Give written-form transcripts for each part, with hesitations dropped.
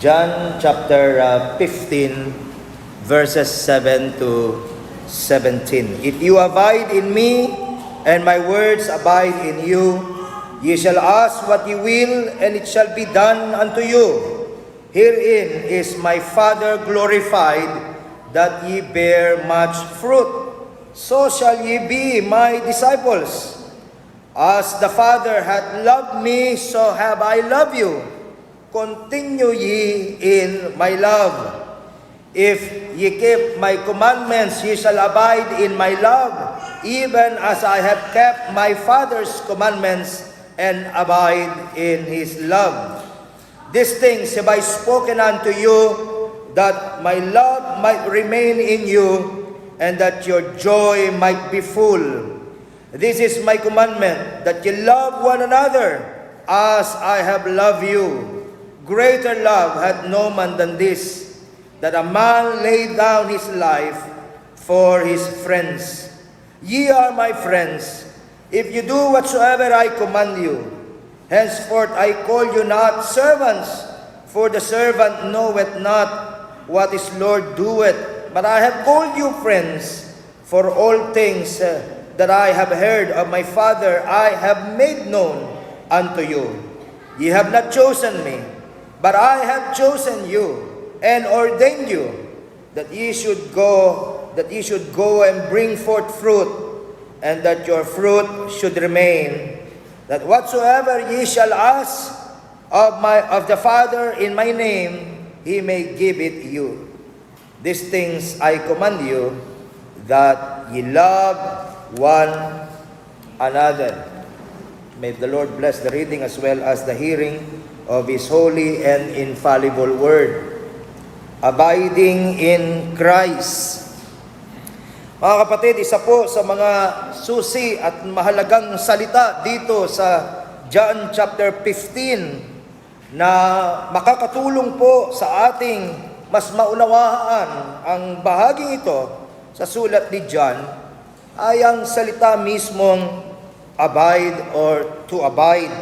John chapter 15, verses 7 to 17. If you abide in me, and my words abide in you, ye shall ask what ye will, and it shall be done unto you. Herein is my Father glorified, that ye bear much fruit. So shall ye be my disciples. As the Father hath loved me, so have I loved you. Continue ye in my love. If ye keep my commandments, ye shall abide in my love, even as I have kept my Father's commandments and abide in his love. These things have I spoken unto you, that my love might remain in you, and that your joy might be full. This is my commandment, that ye love one another as I have loved you. Greater love hath no man than this, that a man lay down his life for his friends. Ye are my friends, if you do whatsoever I command you. Henceforth I call you not servants, for the servant knoweth not what his Lord doeth, but I have called you friends, for all things that I have heard of my Father I have made known unto you. Ye have not chosen me, but I have chosen you, and ordained you, that ye should go and bring forth fruit, and that your fruit should remain, that whatsoever ye shall ask of the Father in my name, he may give it you. These things I command you, that ye love one another. May the Lord bless the reading as well as the hearing of His holy and infallible word. Abiding in Christ. Mga kapatid, isa po sa mga susi at mahalagang salita dito sa John chapter 15 na makakatulong po sa ating mas maunawaan ang bahaging ito sa sulat ni John ay ang salita mismong abide or to abide.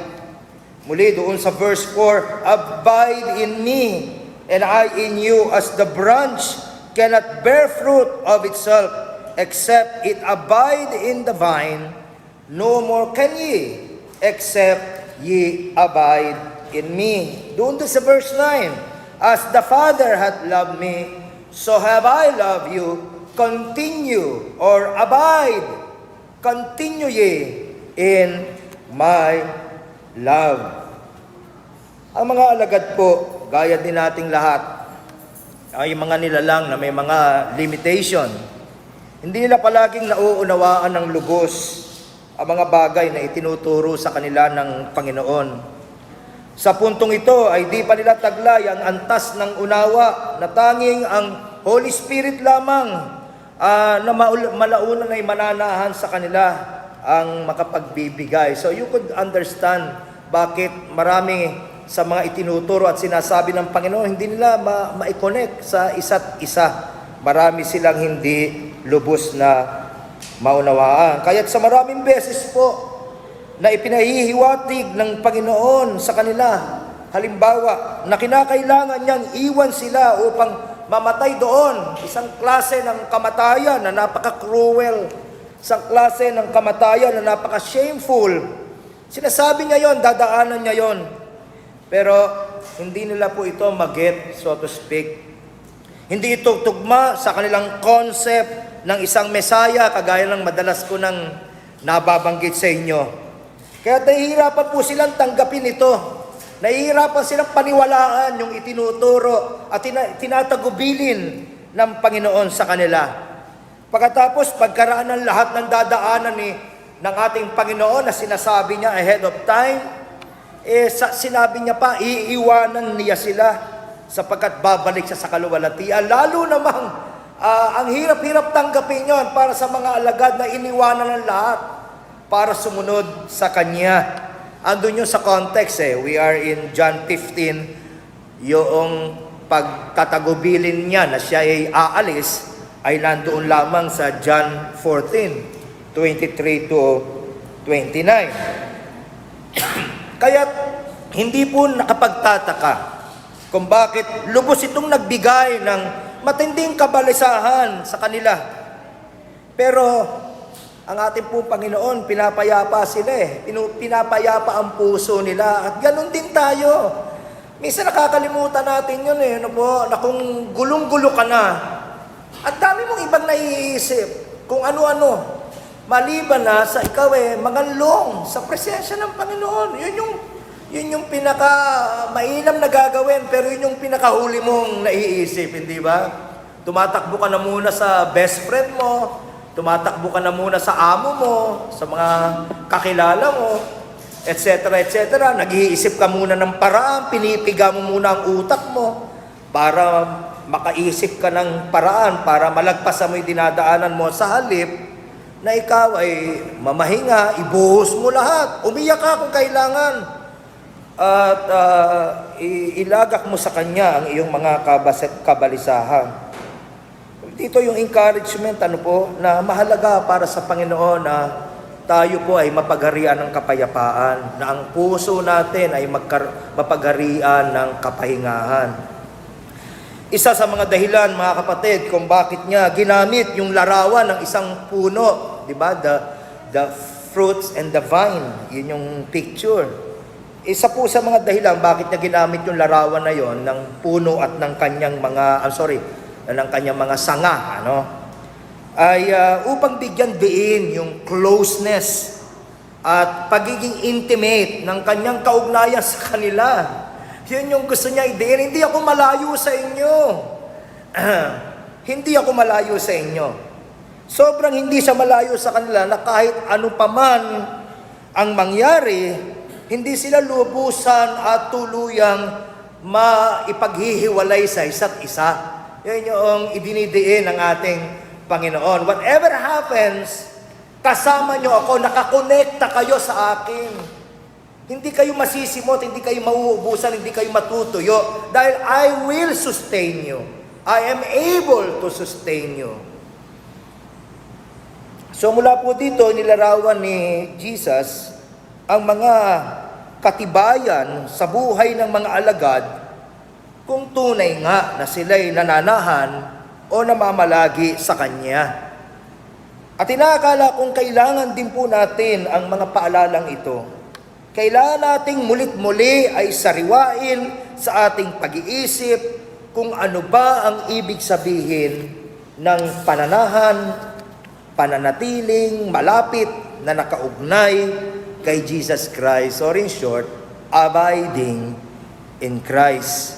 Muli doon sa verse 4, abide in me, and I in you, as the branch cannot bear fruit of itself, except it abide in the vine, no more can ye, except ye abide in me. Doon sa verse 9, as the Father hath loved me, so have I loved you, continue or abide, continue ye in my love. Ang mga alagad po, gaya din nating lahat, ay mga nilalang na may mga limitation. Hindi nila palaging nauunawaan ng lubos ang mga bagay na itinuturo sa kanila ng Panginoon. Sa puntong ito ay di pa nila taglay ang antas ng unawa na tanging ang Holy Spirit lamang na malaunan ay mananahan sa kanila ang makapagbibigay. So you could understand bakit marami sa mga itinuturo at sinasabi ng Panginoon, hindi nila ma-connect sa isa't isa. Marami silang hindi lubos na maunawaan. Kaya't sa maraming beses po na ipinahihiwatig ng Panginoon sa kanila, halimbawa, na kinakailangan niyang iwan sila upang mamatay doon, isang klase ng kamatayan na napaka-cruel, isang klase ng kamatayan na napaka-shameful. Sinasabi niya yon, dadaanan niya yon. Pero hindi nila po ito mag-get, so to speak. Hindi ito tugma sa kanilang concept ng isang Mesaya, kagaya ng madalas ko nang nababanggit sa inyo. Kaya nahihirapan po silang tanggapin ito. Nahihirapan silang paniwalaan yung itinuturo at tinatagubilin ng Panginoon sa kanila. Pagkatapos, pagkaraan ng lahat ng dadaanan ng ating Panginoon na sinasabi niya ahead of time, sinabi niya pa, iiwanan niya sila sapagkat babalik siya sa kaluwalhatian. Lalo namang, ang hirap-hirap tanggapin yon para sa mga alagad na iniwanan ng lahat para sumunod sa Kanya. Andun yun sa context We are in John 15, yung pagtatagubilin niya na siya ay aalis, ay nandoon lamang sa John 14, 23 to 29. Kaya hindi po nakapagtataka kung bakit lubos itong nagbigay ng matinding kabalisahan sa kanila. Pero ang ating po Panginoon, pinapayapa sila pinapayapa ang puso nila, at ganun din tayo. Minsan nakakalimutan natin yun ano po, na kung gulong-gulo ka na, at dami mong ibang naiisip kung ano-ano, maliban na sa ikaw mangalong sa presensya ng Panginoon. Yun yung pinaka mainam na gagawin, pero yun yung pinakahuli mong naiisip, hindi ba? Tumatakbo ka na muna sa best friend mo, tumatakbo ka na muna sa amo mo, sa mga kakilala mo, etc. etc. Nag-iisip ka muna ng paraan, pinipiga mo muna ang utak mo para makaisip ka ng paraan para malagpasan mo yung dinadaanan mo, sa halip na ikaw ay mamahinga, ibuhos mo lahat, umiyak ka kung kailangan, at ilagak mo sa Kanya ang iyong mga kabalisahan. Dito yung encouragement na mahalaga para sa Panginoon na tayo po ay mapagharian ng kapayapaan, na ang puso natin ay mapagharian ng kapahingahan. Isa sa mga dahilan, mga kapatid, kung bakit niya ginamit yung larawan ng isang puno, di ba? The fruits and the vine, yun yung picture. Isa po sa mga dahilan bakit niya ginamit yung larawan na yon ng puno at ng kanyang mga sanga, ay upang bigyan diin yung closeness at pagiging intimate ng kanyang kaugnayan sa kanila. Yun yung gusto niya idiin. Hindi ako malayo sa inyo. Hindi ako malayo sa inyo. Sobrang hindi siya malayo sa kanila na kahit ano paman ang mangyari, hindi sila lubusan at tuluyang maipaghihiwalay sa isa't isa. Yan yung idinidiin ng ating Panginoon. Whatever happens, kasama nyo ako, nakakonekta kayo sa akin. Hindi kayo masisimot, hindi kayo mauubusan, hindi kayo matutuyo. Dahil I will sustain you. I am able to sustain you. So mula po dito, nilarawan ni Jesus ang mga katibayan sa buhay ng mga alagad kung tunay nga na sila'y nananahan o namamalagi sa Kanya. At inaakala kong kailangan din po natin ang mga paalalang ito. Kailangan nating mulit-muli ay sariwain sa ating pag-iisip kung ano ba ang ibig sabihin ng pananahan, pananatiling, malapit na nakaugnay kay Jesus Christ, or in short, abiding in Christ.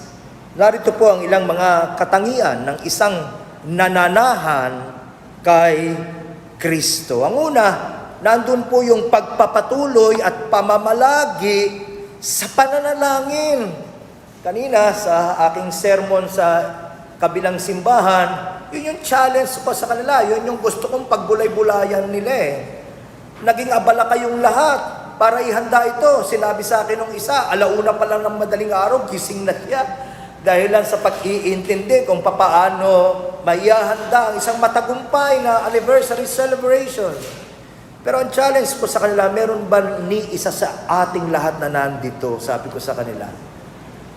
Narito po ang ilang mga katangian ng isang nananahan kay Kristo. Ang una, nandun po yung pagpapatuloy at pamamalagi sa pananalangin. Kanina sa aking sermon sa kabilang simbahan, yun yung challenge pa sa kanila. Yun yung gusto kong pagbulay-bulayan nila Naging abala kayong lahat para ihanda ito. Sinabi sa akin ng isa, 1:00 pa lang ng madaling araw, gising na siya. Dahil lang sa pag-iintindi kung papaano maihahanda ang isang matagumpay na anniversary celebration. Pero ang challenge ko sa kanila, meron ba ni isa sa ating lahat na nandito, sabi ko sa kanila,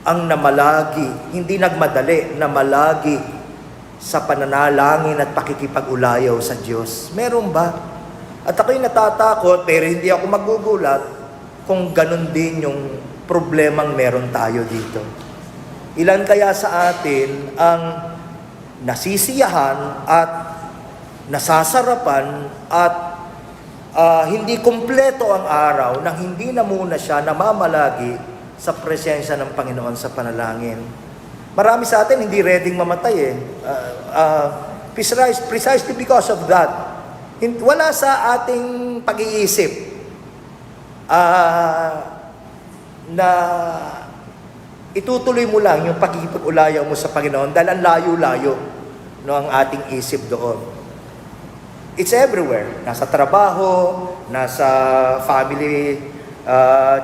ang namalagi, hindi nagmadali, namalagi sa pananalangin at pakikipag-ulayaw sa Diyos. Meron ba? At ako'y natatakot, pero hindi ako magugulat kung ganun din yung problemang meron tayo dito. Ilan kaya sa atin ang nasisiyahan at nasasarapan at hindi kumpleto ang araw nang hindi na muna siya namamalagi sa presensya ng Panginoon sa panalangin. Marami sa atin hindi reading mamatay precisely because of that. Wala sa ating pag-iisip na itutuloy mo lang yung pagkikipag-ulayaw mo sa Panginoon dahil ang layo-layo ang ating isip doon. It's everywhere. Nasa trabaho, nasa family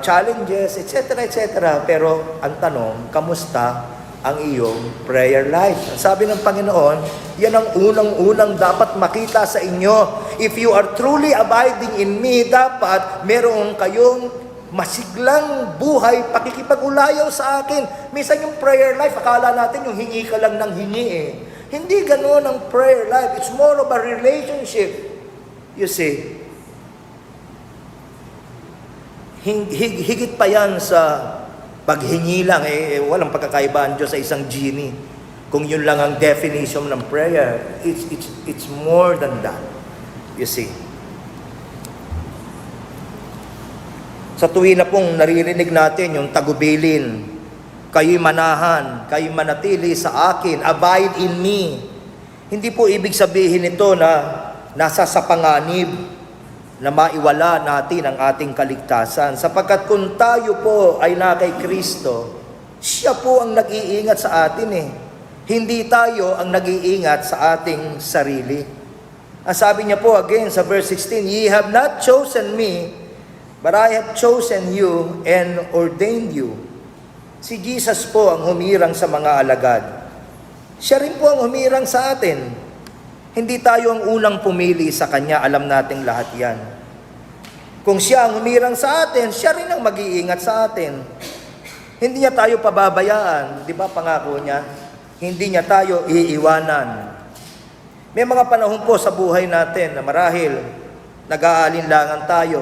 challenges, etc. etc. Pero ang tanong, kamusta ang iyong prayer life? Sabi ng Panginoon, yan ang unang-unang dapat makita sa inyo. If you are truly abiding in me, dapat meron kayong masiglang buhay, pakikipag-ulayaw sa akin. Minsan yung prayer life, akala natin yung hingi ka lang ng hingi eh. Hindi ganoon ang prayer life. It's more of a relationship. You see, higit pa yan sa paghingi lang. Walang pagkakaiba ang Diyos sa isang genie. Kung yun lang ang definition ng prayer, it's more than that. You see. Sa tuwi na pong naririnig natin yung tagubilin, kayo'y manahan, kayo'y manatili sa akin, abide in me. Hindi po ibig sabihin ito na nasa sa panganib na maiwala natin ang ating kaligtasan. Sapagkat kung tayo po ay na kay Kristo, siya po ang nag-iingat sa atin eh. Hindi tayo ang nag-iingat sa ating sarili. Ang sabi niya po again sa verse 16, "Ye have not chosen me, but I have chosen you and ordained you." Si Jesus po ang humirang sa mga alagad. Siya rin po ang humirang sa atin. Hindi tayo ang unang pumili sa Kanya, alam nating lahat yan. Kung siya ang humirang sa atin, siya rin ang mag-iingat sa atin. Hindi niya tayo pababayaan, di ba pangako niya? Hindi niya tayo iiwanan. May mga panahon po sa buhay natin na marahil nag-aalinlangan tayo.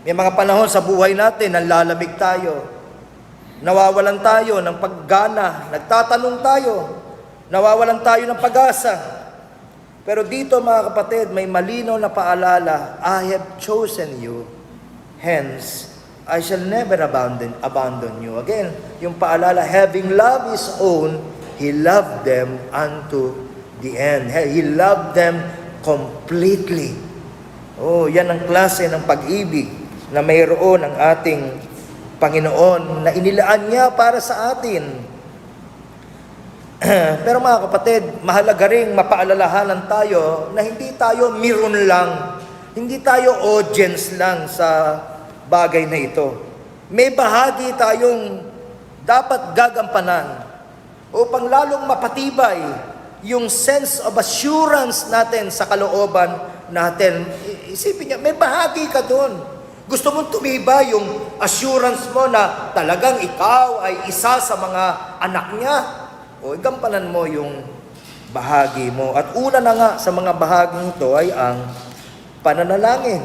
May mga panahon sa buhay natin na lalamig tayo. Nawawalan tayo ng paggana, nagtatanong tayo, nawawalan tayo ng pag-asa. Pero dito mga kapatid, may malinaw na paalala, I have chosen you, hence I shall never abandon you. Again, yung paalala, having loved His own, He loved them unto the end. He loved them completely. Oh, yan ang klase ng pag-ibig na mayroon ang ating Panginoon na inilaan niya para sa atin. Pero mga kapatid, mahalaga ring mapaalalahanan tayo na hindi tayo meron lang, hindi tayo audience lang sa bagay na ito. May bahagi tayong dapat gagampanan upang lalong mapatibay yung sense of assurance natin sa kalooban natin. Isipin niya, may bahagi ka doon. Gusto mong tumibay yung assurance mo na talagang ikaw ay isa sa mga anak niya. O gampanan mo yung bahagi mo. At una na nga sa mga bahaging ito ay ang pananalangin.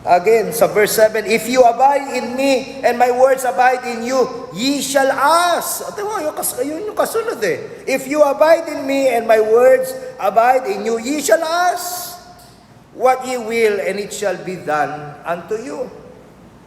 Again, sa verse 7, "If you abide in me and my words abide in you, ye shall ask." At yun yung kasunod eh. "If you abide in me and my words abide in you, ye shall ask what ye will, and it shall be done unto you."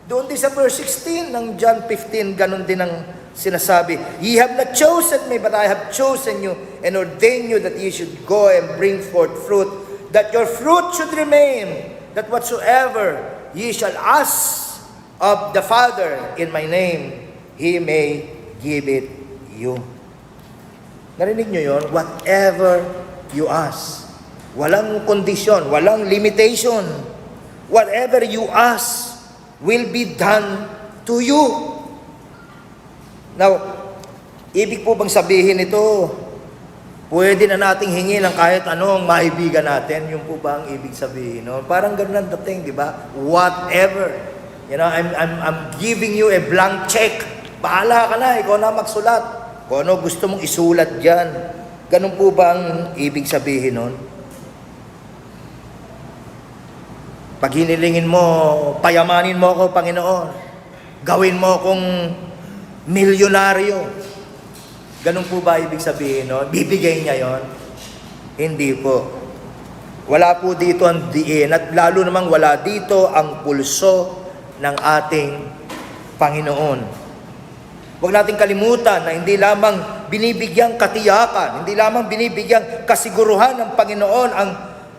Doon din sa verse 16 ng John 15, ganun din ang sinasabi. "Ye have not chosen me, but I have chosen you and ordained you that ye should go and bring forth fruit, that your fruit should remain, that whatsoever ye shall ask of the Father in my name, He may give it you." Narinig nyo yun? Whatever you ask. Walang kondisyon, walang limitation. Whatever you ask will be done to you. Now, ibig po bang sabihin ito, pwede na nating hingi ng kahit anong maibigan natin? Yung po ba ang ibig sabihin? No? Parang ganun ang dating, di ba? Whatever. You know, I'm giving you a blank check. Bahala ka na, ikaw na magsulat. Kung ano gusto mong isulat dyan. Ganun po ba ang ibig sabihin nun? Pag hinilingin mo, payamanin mo ako, Panginoon. Gawin mo akong milyonaryo. Ganun po ba ibig sabihin, no? Bibigay niya yon? Hindi po. Wala po dito ang diin at lalo namang wala dito ang pulso ng ating Panginoon. Huwag nating kalimutan na hindi lamang binibigyang katiyakan, hindi lamang binibigyang kasiguruhan ng Panginoon ang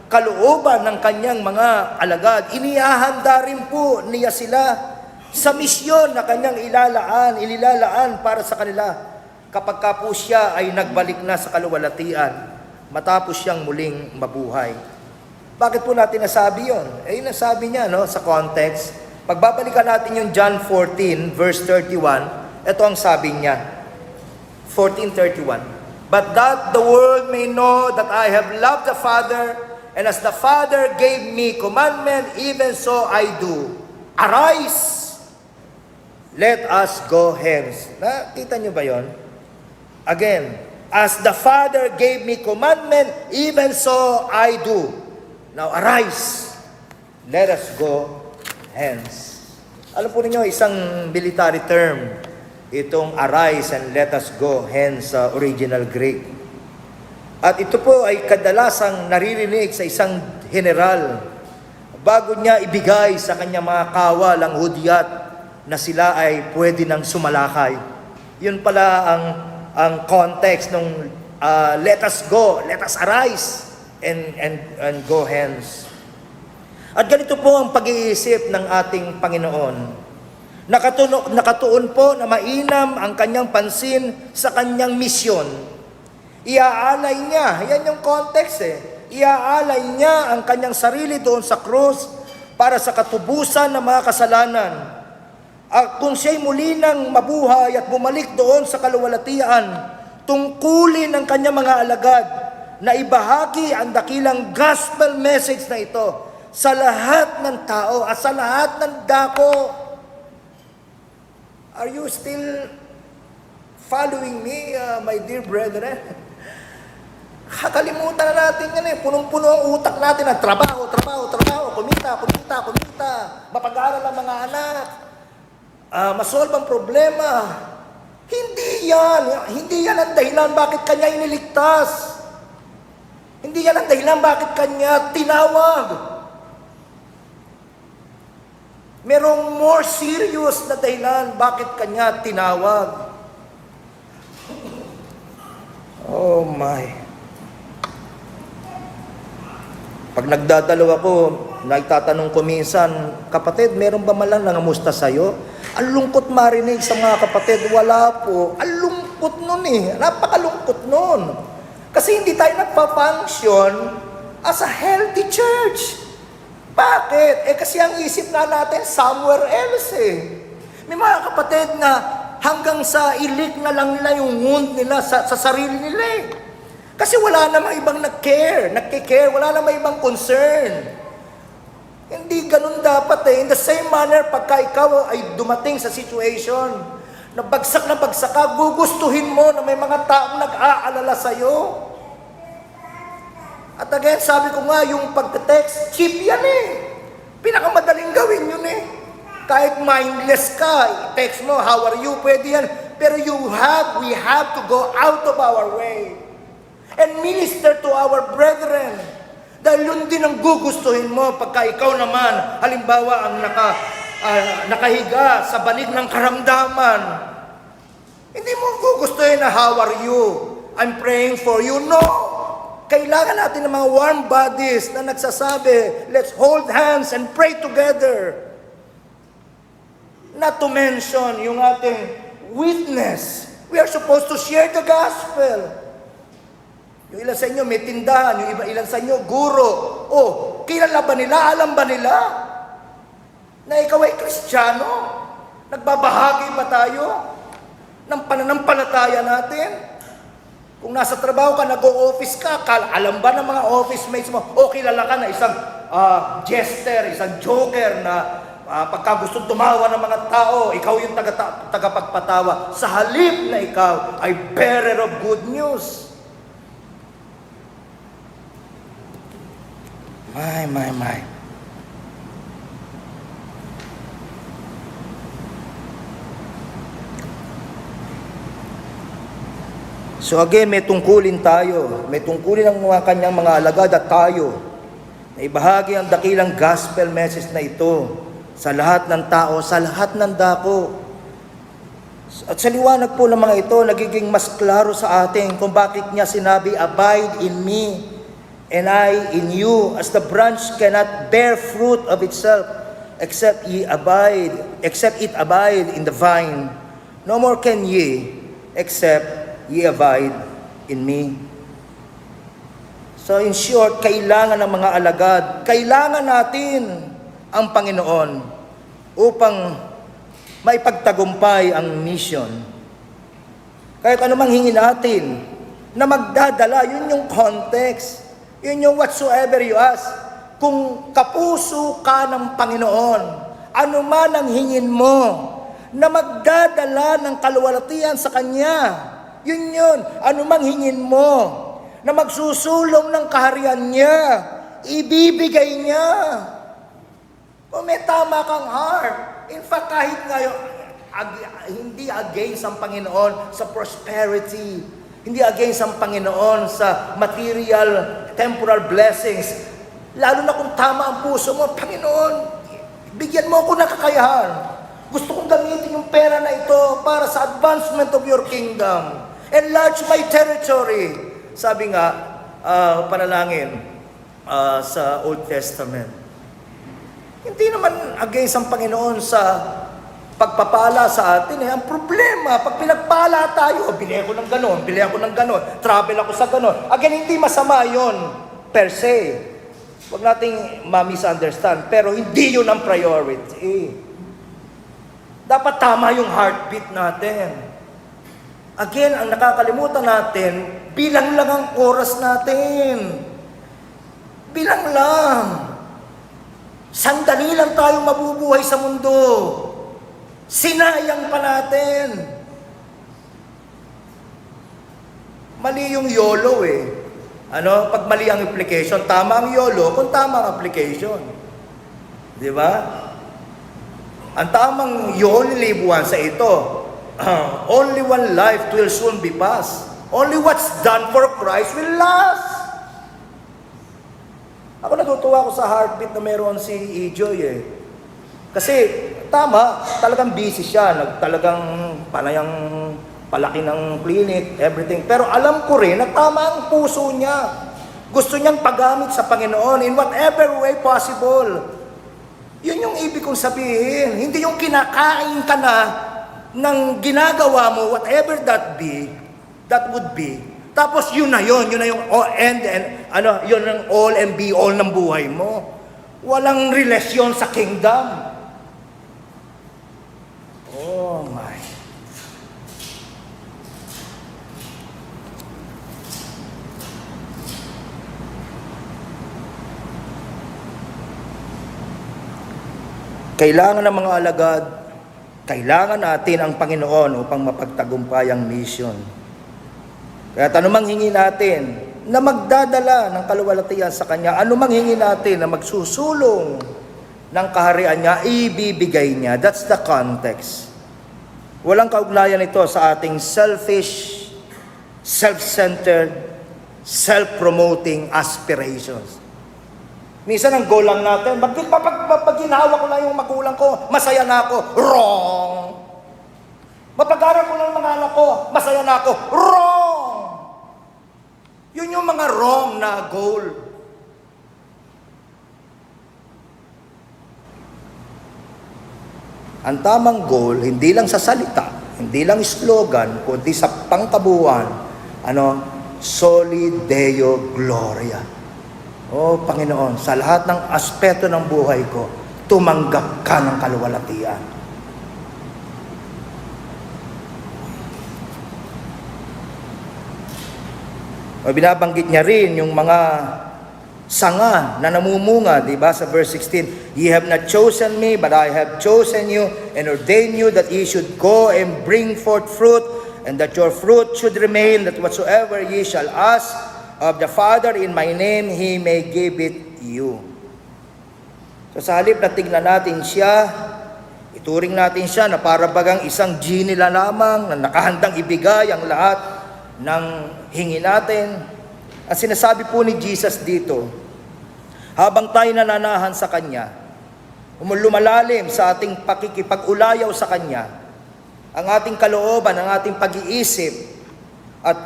kalooban ng kanyang mga alagad. Inihahanda rin po niya sila sa misyon na kanyang ililalaan para sa kanila kapag ka po siya ay nagbalik na sa kaluwalhatian matapos siyang muling mabuhay. Bakit po natin nasabi yun? Nasabi niya sa context. Pagbabalikan natin yung John 14 verse 31, ito ang sabi niya. 14:31, "But that the world may know that I have loved the Father, and as the Father gave me commandment, even so I do. Arise let us go hence. Nakita nyo ba yon? Again, as the Father gave me commandment, even so I do. Now arise, let us go hence. Alam po ninyo, isang military term, itong arise and let us go hence sa original Greek. At ito po ay kadalasang naririnig sa isang general bago niya ibigay sa kanyang mga kawal ang hudyat na sila ay pwede nang sumalakay. Yun pala ang context ng let us go, let us arise and go hence. At ganito po ang pag-iisip ng ating Panginoon. Nakatuon po na mainam ang kanyang pansin sa kanyang misyon. Iaalay niya, yan yung context iaalay niya ang kanyang sarili doon sa krus para sa katubusan ng mga kasalanan. At kung siya'y muli nang mabuhay at bumalik doon sa kaluwalhatian, tungkulin ng kanyang mga alagad na ibahagi ang dakilang gospel message na ito sa lahat ng tao at sa lahat ng dako. Are you still following me, my dear brethren? Kakalimutan na natin yan Punong-puno ang utak natin ng trabaho, kumita, mapag-aaral ang mga anak, masolve ang problema. Hindi yan ang dahilan bakit kanya iniligtas. Hindi yan ang dahilan bakit kanya tinawag. Merong more serious na dahilan bakit kanya tinawag. Oh my. Pag nagdadalaw ako, nagtatanong ko minsan, kapatid, meron ba man lang nangamusta sa'yo? Ang lungkot marinig sa mga kapatid, wala po. Ang lungkot nun napakalungkot nun. Kasi hindi tayo nagpa-function as a healthy church. Bakit? Kasi ang isip na natin somewhere else May mga kapatid na hanggang sa ilik na lang nila yung wound nila sa sarili nila Kasi wala namang ibang nagke-care, wala namang ibang concern. Hindi ganun dapat In the same manner, pagka ikaw ay dumating sa situation na bagsak ka, gugustuhin mo na may mga taong nag-aalala sa'yo. At again, sabi ko nga, yung pagte-text, cheap yan Pinakamadaling gawin yun Kahit mindless ka, i-text mo, how are you, pwede yan. Pero we have to go out of our way and minister to our brethren. Dahil yun din ang gugustuhin mo pagka ikaw naman, halimbawa, ang nakahiga sa banig ng karamdaman. Hindi mo gugustuhin na, how are you? I'm praying for you. No! Kailangan natin ng mga warm bodies na nagsasabi, let's hold hands and pray together. Not to mention yung ating witness. We are supposed to share the gospel. Yung ilan sa inyo may tindahan, yung ilan sa inyo guro. Kilala ba nila? Alam ba nila na ikaw ay Kristiyano? Nagbabahagi ba tayo ng pananampalataya natin? Kung nasa trabaho ka, nag-o-office ka, alam ba ng mga office mates mo, kilala ka na isang jester, isang joker na pagka gusto tumawa ng mga tao, ikaw yung tagapagpatawa. Sa halip na ikaw ay bearer of good news. My. So again, may tungkulin tayo. May tungkulin ang mga kanyang mga alagad at tayo na ibahagi ang dakilang gospel message na ito sa lahat ng tao, sa lahat ng dako. At sa liwanag po ng mga ito, nagiging mas klaro sa atin kung bakit niya sinabi, abide in me and I in you, as the branch cannot bear fruit of itself except it abide in the vine. No more can ye except ye abide in me. So in short, kailangan ng mga alagad, kailangan natin ang Panginoon upang maipagtagumpay ang mission. Kahit anumang hingin natin na magdadala, yun yung context. Yun yung whatsoever you ask. Kung kapuso ka ng Panginoon, ano man ang hingin mo, na magdadala ng kaluwalhatian sa Kanya. Yun. Anumang hingin mo, na magsusulong ng kaharian niya, ibibigay niya. Kung may tama kang heart, in fact, kahit ngayon, hindi against ang Panginoon sa prosperity, hindi against ang Panginoon sa material, temporal blessings. Lalo na kung tama ang puso mo, Panginoon, bigyan mo ako ng kakayahan. Gusto kong gamitin yung pera na ito para sa advancement of your kingdom. Enlarge my territory. Sabi nga, panalangin sa Old Testament. Hindi naman against ang Panginoon sa pagpapala sa atin. Ang problema, pag pinagpala tayo, bili ako ng ganon, travel ako sa ganon. Again, hindi masama yon per se. Huwag nating ma-misunderstand, pero hindi yun ang priority. Dapat tama yung heartbeat natin. Again, ang nakakalimutan natin, bilang lang ang oras natin. Bilang lang. Sandali lang tayong mabubuhay sa mundo. Sinayang pa natin. Mali yung YOLO Pag mali ang application, tama ang YOLO kung tama ang application. Di ba? Ang tamang you only live once sa ito. Only one life will soon be passed. Only what's done for Christ will last. Ako natutuwa ko sa heartbeat na meron si E-Joy Kasi tama, talagang busy siya, talagang panayang palaki ng clinic, everything. Pero alam ko rin na tama ang puso niya. Gusto niyang paggamit sa Panginoon in whatever way possible. Yun yung ibig kong sabihin. Hindi yung kinakain ka na ng ginagawa mo, whatever that would be. Tapos yun na yung yun ang all and be all ng buhay mo. Walang relasyon sa kingdom. Oh my. Kailangan ng mga alagad, kailangan natin ang Panginoon upang mapagtagumpay ang mission. Kaya anumang hingi natin na magdadala ng kaluwalhatian sa Kanya, anumang hingi natin na magsusulong ng kaharian niya, ibibigay niya. That's the context. Walang kaugnayan ito sa ating selfish, self-centered, self-promoting aspirations. Minsan ang goal lang natin, pag ginawa ko na yung magulang ko, masaya na ako. Wrong! Mapag-aral ko na yung mga anak ko, masaya na ako. Wrong! Yun yung mga wrong na goal. Ang tamang goal, hindi lang sa salita, hindi lang slogan, kundi sa pangkabuuan, Soli Deo Gloria. Oh, Panginoon, sa lahat ng aspeto ng buhay ko, tumanggap ka ng kaluwalhatian. O binabanggit niya rin yung mga sanga na namumunga, di ba? Sa verse 16, Ye have not chosen me, but I have chosen you and ordained you that ye should go and bring forth fruit, and that your fruit should remain, that whatsoever ye shall ask of the Father in my name, He may give it you. So sa halip na tignan natin siya, ituring natin siya na para bagang isang genie na lamang na nakahandang ibigay ang lahat ng hingi natin. At sinasabi po ni Jesus dito, habang tayo nananahan sa Kanya, lumalalim sa ating pakikipag-ulayaw sa Kanya, ang ating kalooban, ang ating pag-iisip, at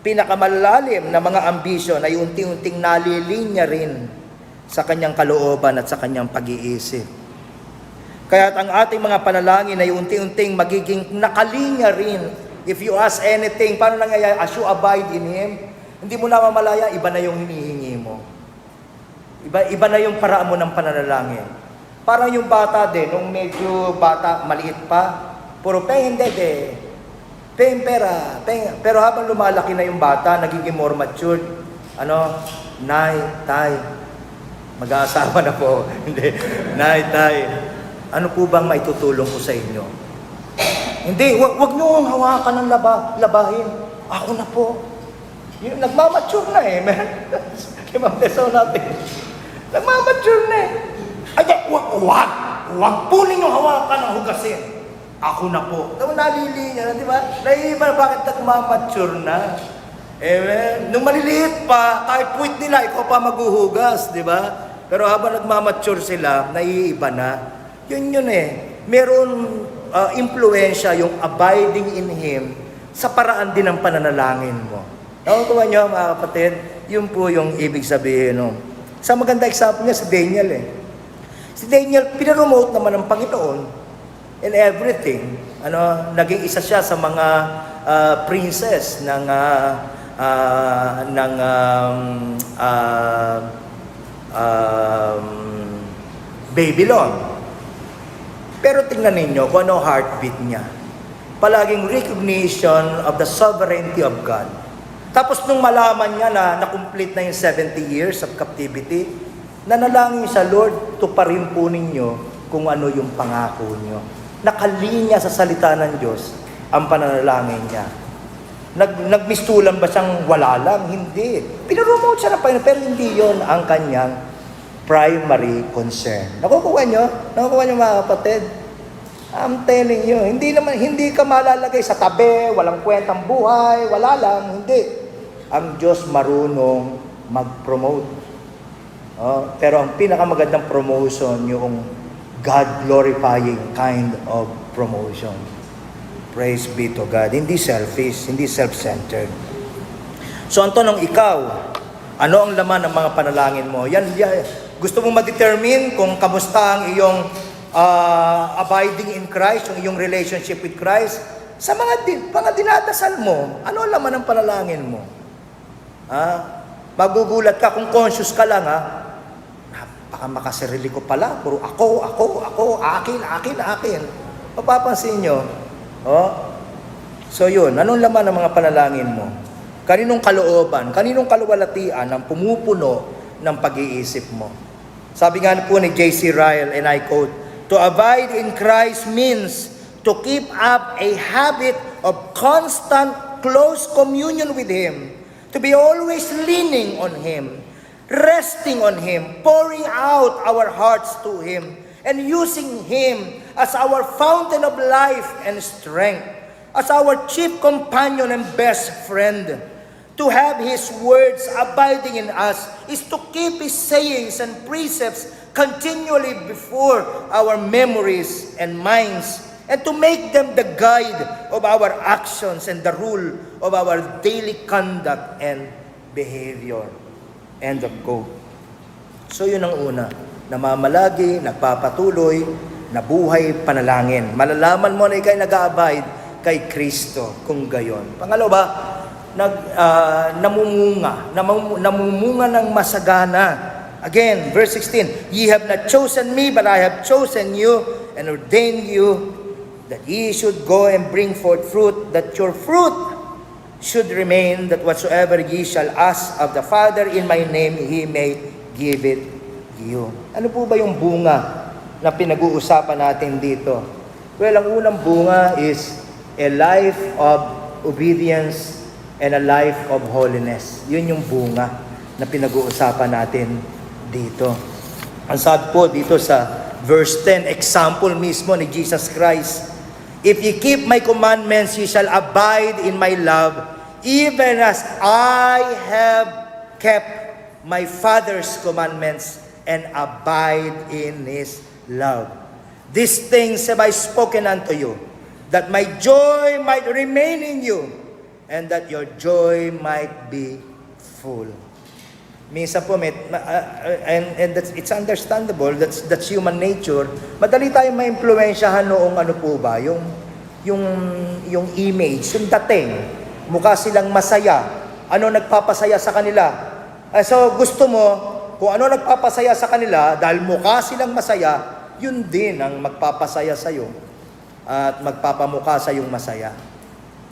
pinakamalalim na mga ambisyon ay unti-unting nalilinya rin sa Kanyang kalooban at sa Kanyang pag-iisip. Kaya ang ating mga panalangin ay unti-unting magiging nakalinya rin. If you ask anything, paano nangyayari? As you abide in Him, hindi mo na mamalaya, iba na yung hinihingi mo. Iba na yung paraan mo ng pananalangin. Parang yung bata din, nung medyo bata, maliit pa, puro hindi. Pera. Pero habang lumalaki na yung bata, nagiging more matured, Nay, Tay, mag-aasawa na po. Hindi. Nay, Tay, ano po bang maitutulong ko sa inyo? Hindi, wag niyo ang hawakan ng labahin. Ako na po. Yung nagmamature na eh. Kimamdesaw natin. Nagmamature na eh. Ay, wag po ninyo hawakan ang hugasin. Ako na po. Tapos nalili niya na, di ba? Naiiba na bakit nagmamature na. Nung maliliit pa, kahit puwit nila, ikaw pa maghuhugas, di ba? Pero habang nagmamature sila, naiiba na. Yun eh. Meron impluensya yung abiding in Him sa paraan din ng pananalangin mo. Nakukuha niyo, mga kapatid? Yun po yung ibig sabihin. No? Sa maganda example niya, si Daniel eh. Si Daniel, pinaromote naman ng Panginoon in everything. Naging isa siya sa mga princess ng Babylon. Pero tingnan ninyo kung ano heartbeat niya. Palaging recognition of the sovereignty of God. Tapos nung malaman niya na na-complete na yung 70 years of captivity, nanalangin sa Lord, tuparin po ninyo kung ano yung pangako niyo. Nakalinya sa salita ng Diyos ang pananalangin niya. Nagmistulan ba siyang wala lang? Hindi. Pinaromote siya ng Panginoon, pero hindi yon ang kanyang primary concern. Nakukuha niyo? Nakukuha niyo, mga kapatid? I'm telling you, hindi ka malalagay sa tabi, walang kwentang buhay, wala lang, hindi. Ang Diyos marunong mag-promote. Pero ang pinakamagandang promotion, yung God-glorifying kind of promotion. Praise be to God. Hindi selfish, hindi self-centered. So, ang tanong, ikaw, ano ang laman ng mga panalangin mo? Yan, gusto mong ma-determine kung kamusta ang iyong abiding in Christ, yung iyong relationship with Christ? Sa mga dinadasal mo, ano ang laman ng panalangin mo? Magugulat ka kung conscious ka lang, baka makasarili ko pala, puro ako, akin. Mapapansin nyo, so yun, anong laman ng mga panalangin mo? Kaninong kalooban, kaninong kaluwalhatian ang pumupuno ng pag-iisip mo? Sabi nga po ni J.C. Ryle, and I quote, "To abide in Christ means to keep up a habit of constant, close communion with Him, to be always leaning on Him, resting on Him, pouring out our hearts to Him, and using Him as our fountain of life and strength, as our chief companion and best friend. To have His words abiding in us is to keep His sayings and precepts continually before our memories and minds, and to make them the guide of our actions and the rule of our daily conduct and behavior." End of quote. So yun ang una. Namamalagi, nagpapatuloy, nabuhay, panalangin. Malalaman mo na ikay nag-abide kay Kristo kung gayon. Pangalawa, namumunga ng masagana. Again, verse 16, "Ye have not chosen me, but I have chosen you and ordained you that ye should go and bring forth fruit, that your fruit should remain, that whatsoever ye shall ask of the Father in my name, He may give it you." Ano po ba yung bunga na pinag-uusapan natin dito? Well, ang unang bunga is a life of obedience and a life of holiness. Yun yung bunga na pinag-uusapan natin dito. Ang sabi po dito sa verse 10, example mismo ni Jesus Christ, "If ye keep my commandments, ye shall abide in my love, even as I have kept my Father's commandments and abide in His love. These things have I spoken unto you, that my joy might remain in you, and that your joy might be full." Minsan po, and it's understandable, that's human nature. Madali tayong ma-impluwensyahan noong ano po ba, yung image, yung dating. Mukha silang masaya. Ano nagpapasaya sa kanila? So gusto mo, kung ano nagpapasaya sa kanila, dahil mukha silang masaya, yun din ang magpapasaya sa'yo. At magpapamukha sa'yong masaya.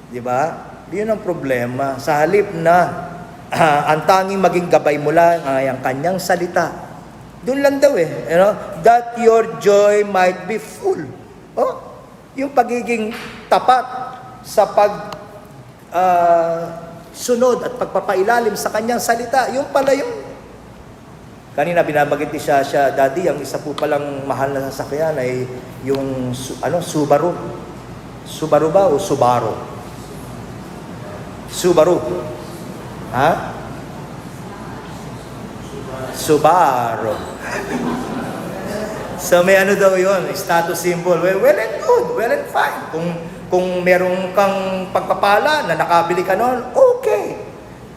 Di ba? Yun ang problema. Sa halip na ang tanging maging gabay mo lang ay ang kanyang salita. Doon lang daw that your joy might be full. Yung pagiging tapat sa sunod at pagpapailalim sa kanyang salita. Yung pala yung kanina binabagit ni Shasha, Daddy, ang isa po palang mahal na sasakyan ay yung Subaru. Subaru ba o Subaru? Subaru. Ha? Subaru. So may daw yun, status symbol. Well and good, well and fine. Kung meron kang pagpapala na nakabili ka noon, okay.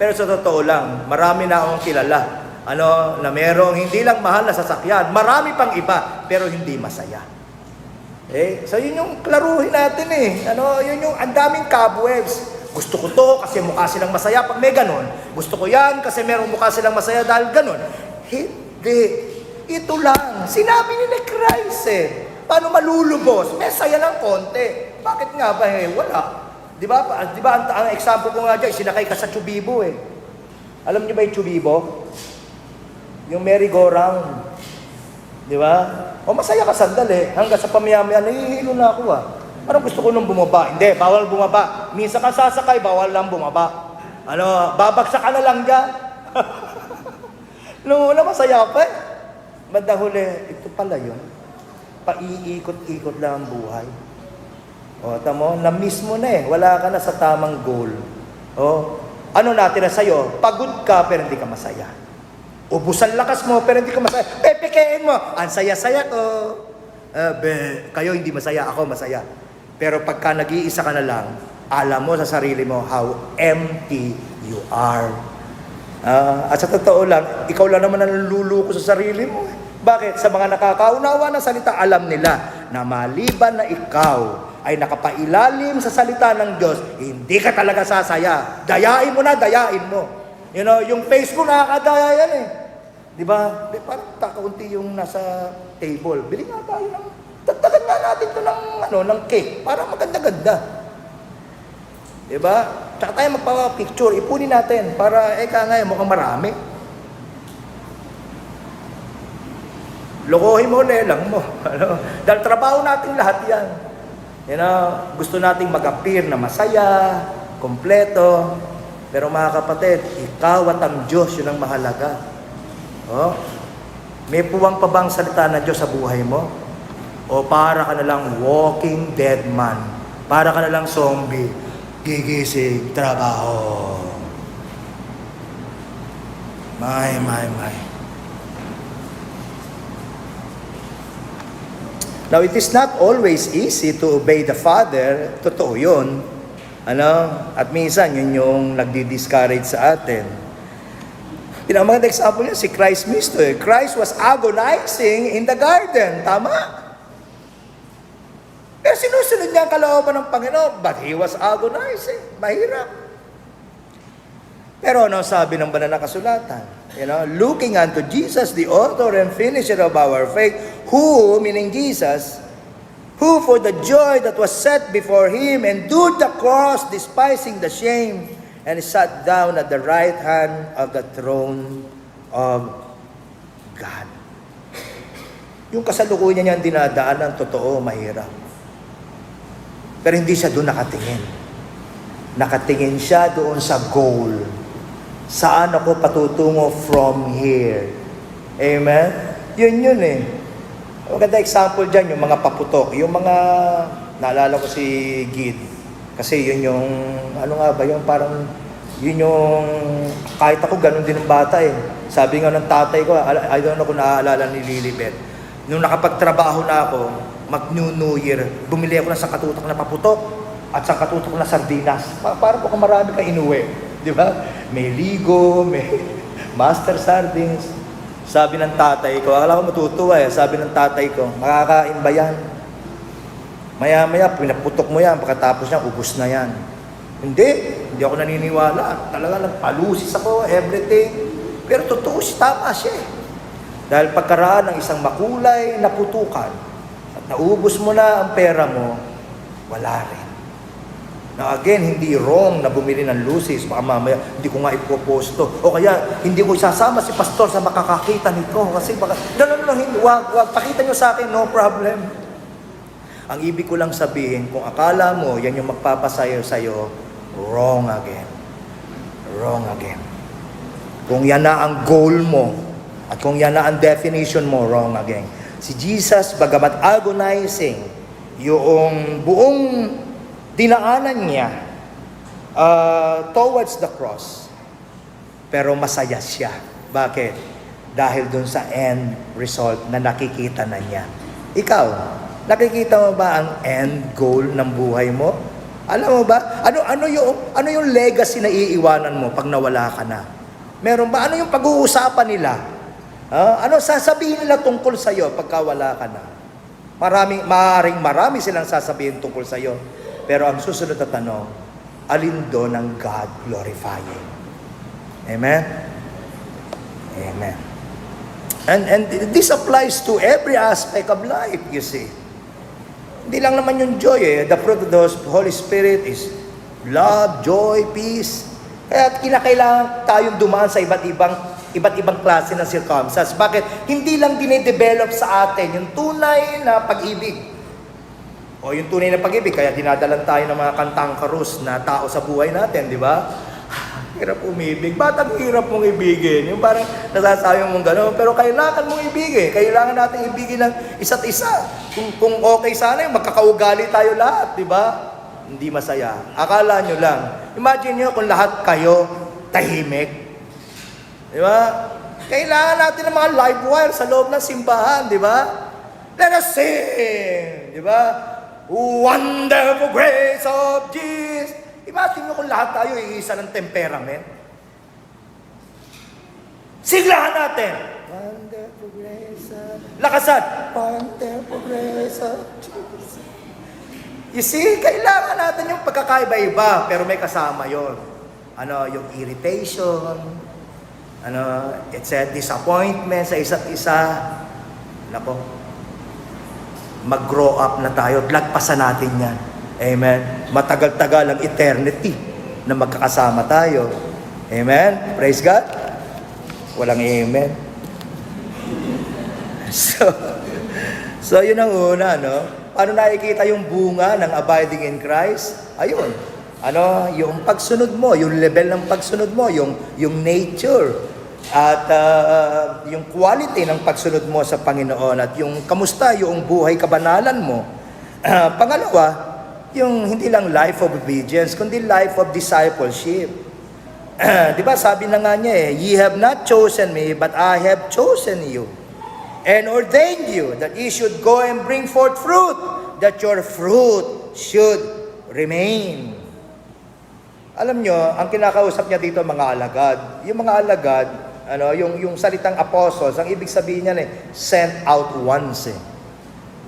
Pero sa totoo lang, marami na akong kilala. Na merong hindi lang mahal na sasakyan, marami pang iba, pero hindi masaya. So yun yung klaruhin natin yun yung ang daming cobwebs. Gusto ko to kasi mukha silang masaya pag may ganon. Gusto ko yan kasi merong mukha silang masaya dahil ganon. Hindi. Ito lang. Sinabi ni Christ Paano malulubos? May saya lang konti. Bakit nga ba wala? Di ba ang example ko nga dyan, sinakay ka sa Chubibo Alam niyo ba yung Chubibo? Yung merry-go-round. Di ba? O masaya ka sandali. Hanggang sa pamiyamaya, nahihilo na ako Parang gusto ko nung bumaba. Hindi, bawal bumaba. Minsan ka sasakay, bawal lang bumaba. Babagsak ka na lang dyan. Noong una, masaya pa Madahuli, ito pala yun. Paiikot-ikot lang ang buhay. Tamo, na-miss mo na Wala ka na sa tamang goal. Ano natin na sa'yo? Pagod ka, pero hindi ka masaya. Ubusan lakas mo, pero hindi ka masaya. Pepikein mo. Ang saya-saya ko. Kayo hindi masaya, ako masaya. Pero pagka nag-iisa ka na lang, alam mo sa sarili mo how empty you are. At sa totoo lang, ikaw lang naman ang luluko sa sarili mo. Bakit? Sa mga nakakaunawa ng salita, alam nila na maliban na ikaw ay nakapailalim sa salita ng Diyos, hindi ka talaga sasaya. Dayain mo na, dayain mo. Yung Facebook nakakadaya yan Di ba? Parang kaunti yung nasa table. Bili nga tayo ng, tagtagan nga natin ito ng cake. Para maganda-ganda. Di ba? Tsaka tayo magpapicture, ipunin natin para, mukhang marami. Lokohin mo, lelang mo. Dahil trabaho natin lahat yan. Gusto nating mag-appear na masaya, kompleto. Pero mga kapatid, ikaw at ang Diyos, yun ang mahalaga. May puwang pa bang salita ng Diyos sa buhay mo? O para ka na lang walking dead man? Para ka na lang zombie? Gigising, trabaho. My. Now, it is not always easy to obey the Father. Totoo yun. At minsan, yun yung nagdi-discourage sa atin. Magandang example yun, si Christ mismo. Christ was agonizing in the garden. Tama? Pero sinusunod niya ang kalooban ng Panginoon. But He was agonizing. Mahirap. Pero sabi ng banal na kasulatan? Looking unto Jesus, the author and finisher of our faith, who, meaning Jesus, who for the joy that was set before Him endured the cross, despising the shame, and sat down at the right hand of the throne of God. Yung kasalukuyan niya dinadaanan, totoo, mahirap. Pero hindi siya doon nakatingin. Nakatingin siya doon sa goal. Saan ako patutungo from here? Amen? Yun Maganda example dyan, yung mga paputok. Yung mga, naalala ko si Gid. Kasi yun yung, yung parang, yun yung, kahit ako ganun din ng bata Sabi nga ng tatay ko, I don't know kung naaalala ni Lilibet. Nung nakapagtrabaho na ako, mag-New Year, bumili ako ng sangkatutak na paputok at sangkatutak na sardinas. Para po kung marami kang inuwi. Di ba? May ligo, may master sardines. Sabi ng tatay ko, akala ko matutuwa Sabi ng tatay ko, makakain ba yan? Maya-maya, pinaputok mo yan, pagkatapos niya, ubus na yan. Hindi ako naniniwala. Talaga nagpalusis ako, everything. Pero totoo, tama siya Dahil pagkaraan ng isang makulay na putukan, at naubos mo na ang pera mo, wala rin. Now again, hindi wrong na bumili ng lusis, baka mamaya, hindi ko nga ipoposto. O kaya, hindi ko isasama si pastor sa makakakita nito. Kasi baka, no, wag, pakita nyo sa akin, no problem. Ang ibig ko lang sabihin, kung akala mo yan yung magpapasayo sa'yo, wrong again. Wrong again. Kung yan na ang goal mo, at kung yan na ang definition mo, wrong again. Si Jesus, bagamat agonizing, yung buong dinaanan niya towards the cross, pero masaya siya. Bakit? Dahil dun sa end result na nakikita na niya. Ikaw, nakikita mo ba ang end goal ng buhay mo? Alam mo ba? Ano yung legacy na iiwanan mo pag nawala ka na? Meron ba? Ano yung pag-uusapan nila? Ano sasabihin nila tungkol sa iyo pagka wala ka na? Marami silang sasabihin tungkol sa iyo. Pero ang susunod na tanong, alin doon ang God glorifying? Amen? Amen. And this applies to every aspect of life, you see. Hindi lang naman yung joy The fruit of the Holy Spirit is love, joy, peace. Kaya kinakailangan tayong dumaan sa iba't ibang klase ng circumstances. Bakit? Hindi lang dinidevelop sa atin yung tunay na pag-ibig. O yung tunay na pag-ibig, kaya dinadalan tayo ng mga kantang karus na tao sa buhay natin, di ba? Hirap umibig. Ba't ang hirap mong ibigin? Yung parang nasasayang mong gano'n. Pero kailangan mong ibigin. Kailangan natin ibigin ng isa't isa. Kung okay sana yung magkakaugali tayo lahat, di ba? Hindi masaya. Akala nyo lang. Imagine nyo kung lahat kayo tahimik. Di ba? Kailangan natin ng mga live wire sa loob ng simbahan, di ba? Let us sing! Di ba? Wonderful grace of Jesus. Imagine nyo kung lahat tayo iisa ng temperament. Siglahan natin. Wonderful grace of... Lakasan. Wonderful grace of Jesus. You see, kailangan natin yung pagkakaiba-iba, pero may kasama yon. Yung irritation, it's a disappointment sa isa't isa. Nako, mag-grow up na tayo, lagpasan natin yan. Amen. Matagal-tagal ang eternity na magkakasama tayo. Amen. Praise God. Walang amen. So yun ang una, Paano nakikita yung bunga ng abiding in Christ? Ayun. Yung pagsunod mo, yung level ng pagsunod mo, yung nature at yung quality ng pagsunod mo sa Panginoon at yung kamusta yung buhay kabanalan mo. Pangalawa, yung hindi lang life of obedience, kundi life of discipleship. Di ba, sabi na nga niya Ye have not chosen me, but I have chosen you, and ordained you, that ye should go and bring forth fruit, that your fruit should remain. Alam nyo, ang kinakausap niya dito, mga alagad. Yung mga alagad, yung salitang apostles, ang ibig sabihin niyan sent out once.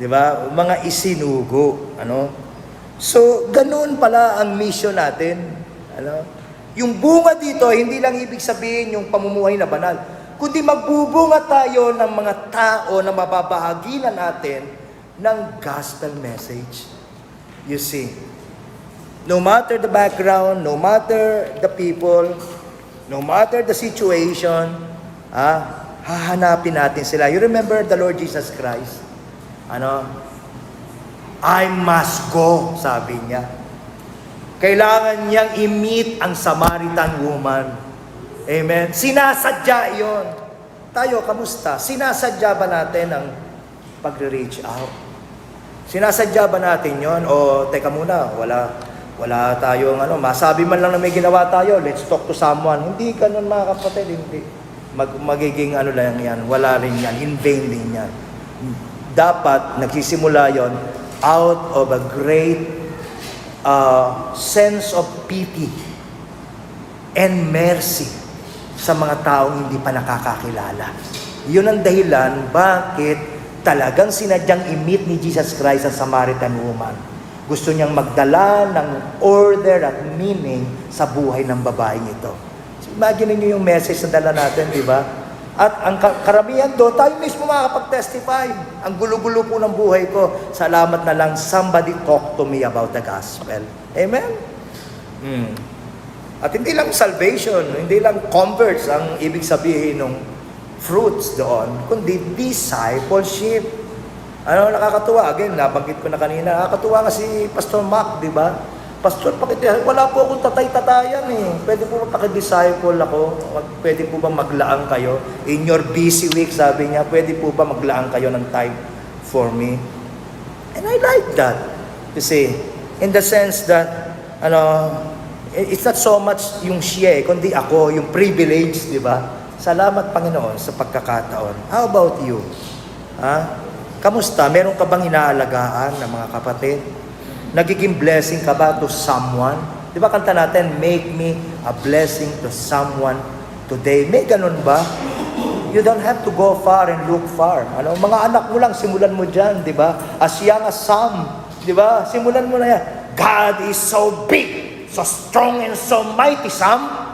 Di ba? Mga isinugo. So, ganoon pala ang mission natin. Yung bunga dito, hindi lang ibig sabihin yung pamumuhay na banal, kundi magbubunga tayo ng mga tao na mababahaginan natin ng gospel message. You see, no matter the background, no matter the people, no matter the situation, hahanapin natin sila. You remember the Lord Jesus Christ? I must go, sabi niya. Kailangan niyang i-meet ang Samaritan woman. Amen? Sinasadya yon. Tayo, kamusta? Sinasadya ba natin ang pag-reach out? Sinasadya ba natin yon? O, teka muna, wala tayong masabi man lang na may ginawa tayo, let's talk to someone. Hindi ganun, mga kapatid, hindi. Magiging lang yan, wala rin yan, in vain din yan. Dapat, nagsisimula yon out of a great sense of pity and mercy sa mga taong hindi pa nakakakilala. Yun ang dahilan bakit talagang sinadyang i-meet ni Jesus Christ ang Samaritan woman. Gusto niyang magdala ng order at meaning sa buhay ng babaeng ito. So, imagine niyo yung message na dala natin, di ba? At ang karamihan doon, tayo mismo makakapag-testify. Ang gulo-gulo po ng buhay ko, salamat na lang somebody talk to me about the gospel. Amen? At hindi lang salvation, hindi lang converts ang ibig sabihin ng fruits doon, kundi discipleship. Ano, nakakatuwa. Again, nabanggit ko na kanina. Nakakatuwa nga si Pastor Mac, di ba? Pastor, wala po akong tatay-tatayan eh. Pwede po ba pakidisciple ako? Pwede po ba maglaan kayo? In your busy week, sabi niya, pwede po ba maglaan kayo ng time for me? And I like that. You see, in the sense that, it's not so much yung siya kundi ako, yung privilege, di ba? Salamat, Panginoon, sa pagkakataon. How about you? Kamusta? Meron ka bang inaalagaan ng mga kapatid? Nagiging blessing ka ba to someone? Di ba kanta natin, make me a blessing to someone today. May ganun ba? You don't have to go far and look far. Mga anak mo lang, simulan mo dyan, di ba? As young as Sam, di ba? Simulan mo na yan. God is so big, so strong and so mighty, Sam.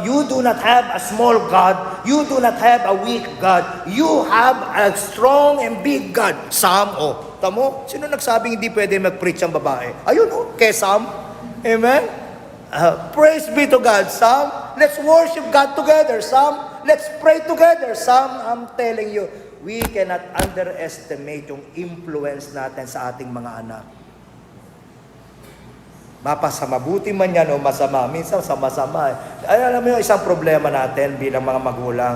You do not have a small God. You do not have a weak God. You have a strong and big God. Sam, tamo? Sino nagsabing hindi pwede mag-preach ang babae? Ayun, kay Sam. Amen? Praise be to God, Sam. Let's worship God together, Sam. Let's pray together, Sam. I'm telling you, we cannot underestimate yung influence natin sa ating mga anak. Mapasa mabuti man yan o masama. Minsan sa masama. Alam mo yung isang problema natin bilang mga magulang.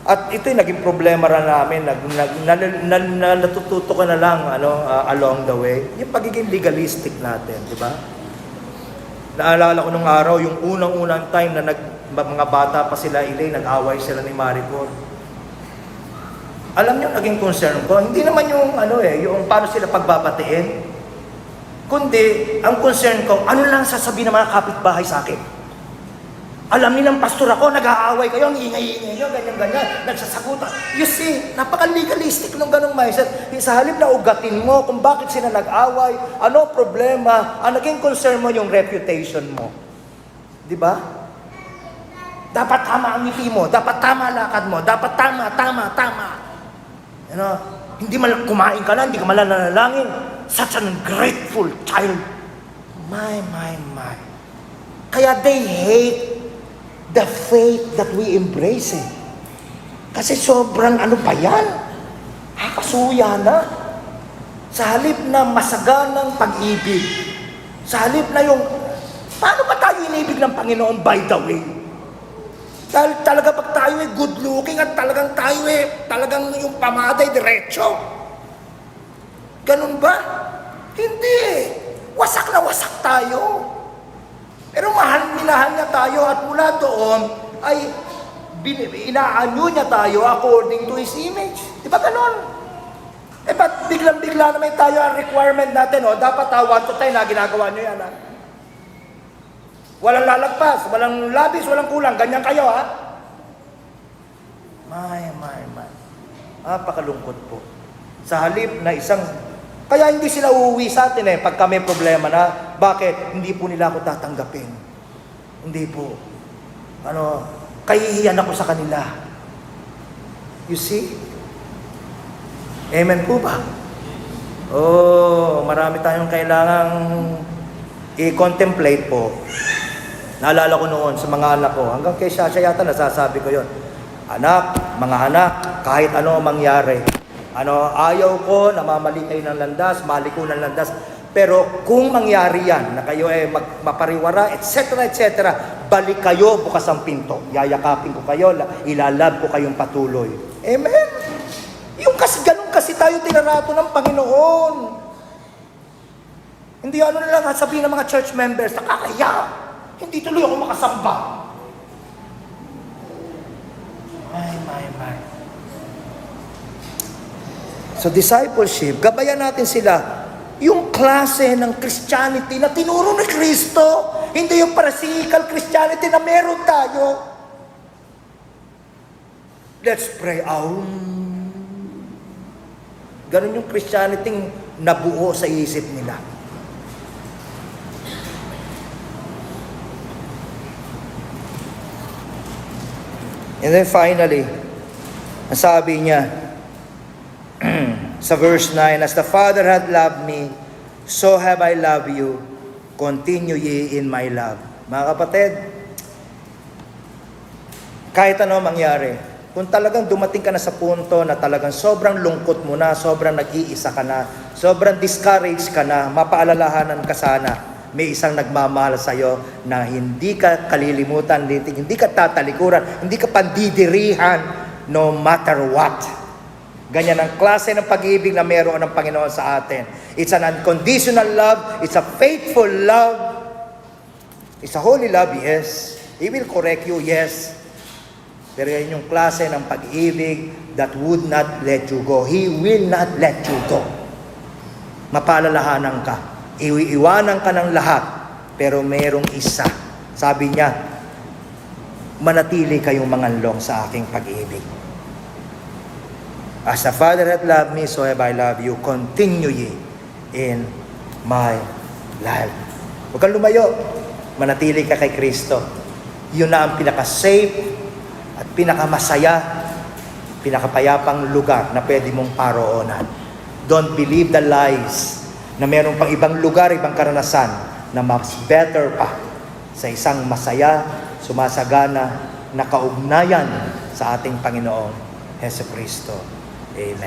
At ito'y naging problema rin namin. Natututo ka na lang along the way. Yung pagiging legalistic natin, di ba? Naalala ko nung araw, yung unang-unang time na mga bata pa sila, nag-away sila ni Maricor. Alam niyo, naging concern ko, hindi naman yung yung paano sila pagbabatiin. Kundi, ang concern ko, ano lang sasabihin ng mga kapitbahay sa akin? Alam nilang pastor ako, nag-aaway kayo, ang ingay-ingay nyo, ganyan-ganyan, nagsasagutan. You see, napaka-legalistic nung ganong mindset. Sa halip na ugatin mo kung bakit sila nag-away, ano problema, ang naging concern mo yung reputation mo. Di ba? Dapat tama ang ngiti mo, dapat tama lakad mo, dapat tama. Hindi man kumain ka na, hindi ka malanalangin. Such an ungrateful child. My. Kaya they hate the faith that we embrace eh. Kasi sobrang ba yan? Kasuya na. Sa halip na masaganang pag-ibig, sa halip na yung, paano ba tayo inibig ng Panginoon by the way? Dahil talaga pag tayo good looking at talagang tayo talagang yung pamaday diretso. Ganun ba? Hindi. Wasak na wasak tayo. Pero minahal niya tayo at mula doon ay inaanyo niya tayo according to His image. Di ba ganun? Ba't biglang-bigla naman tayo ang requirement natin, dapat 1 to 10 na ginagawa niyo yan, Walang lalagpas, walang labis, walang kulang. Ganyan kayo, My. Napakalungkot po. Sa halip na kaya hindi sila uuwi sa atin pag kami problema na, bakit? Hindi po nila ako tatanggapin. Hindi po. Kahihiyan ako sa kanila. You see? Amen po ba? Marami tayong kailangang i-contemplate po. Naalala ko noon sa mga anak ko, hanggang kay Shasha yata nasasabi ko yon. Mga anak, kahit ano mangyari, ayaw ko, namamali kayo ng landas, mali ko ng landas. Pero kung mangyari yan, na kayo mapariwara, etc., balik kayo, bukas ang pinto. Yayakapin ko kayo, ilalab ko kayong patuloy. Amen? Ganun kasi tayo tinarato ng Panginoon. Hindi na lang sabihin ng mga church members, nakakaya, hindi tuloy ako makasamba. My. So discipleship, gabayan natin sila. Yung klase ng Christianity na tinuro ni Kristo, hindi yung parasical Christianity na meron tayo. Let's pray. Ganun yung Christianity nabuo sa isip nila. And then finally, sabi niya, sa verse 9, as the Father hath loved me, so have I loved you. Continue ye in my love. Mga kapatid, kahit ano mangyari, Kung talagang dumating ka na sa punto na talagang sobrang lungkot mo na, sobrang nag-iisa ka na, sobrang discouraged ka na, mapaalalahanan ka sana, may isang nagmamahal sa iyo na hindi ka kalilimutan, hindi ka tatalikuran, hindi ka pandidirihan no matter what. Ganyan ang klase ng pag-ibig na meron ng Panginoon sa atin. It's an unconditional love, it's a faithful love, it's a holy love, yes. He will correct you, yes. Pero yan yung klase ng pag-ibig that would not let you go. He will not let you go. Mapalalahanan ka. Iiwanan ka ng lahat. Pero merong isa. Sabi niya, manatili kayong manganlong sa aking pag-ibig. As the Father hath loved me, so have I loved you. Continue ye in my life. Huwag kang lumayo. Manatili ka kay Kristo. Yun na ang pinaka-safe at pinakamasaya, pinakapayapang lugar na pwede mong paroonan. Don't believe the lies na meron pang ibang lugar, ibang karanasan na mas better pa sa isang masaya, sumasagana na kaugnayan sa ating Panginoong Hesukristo. Amen.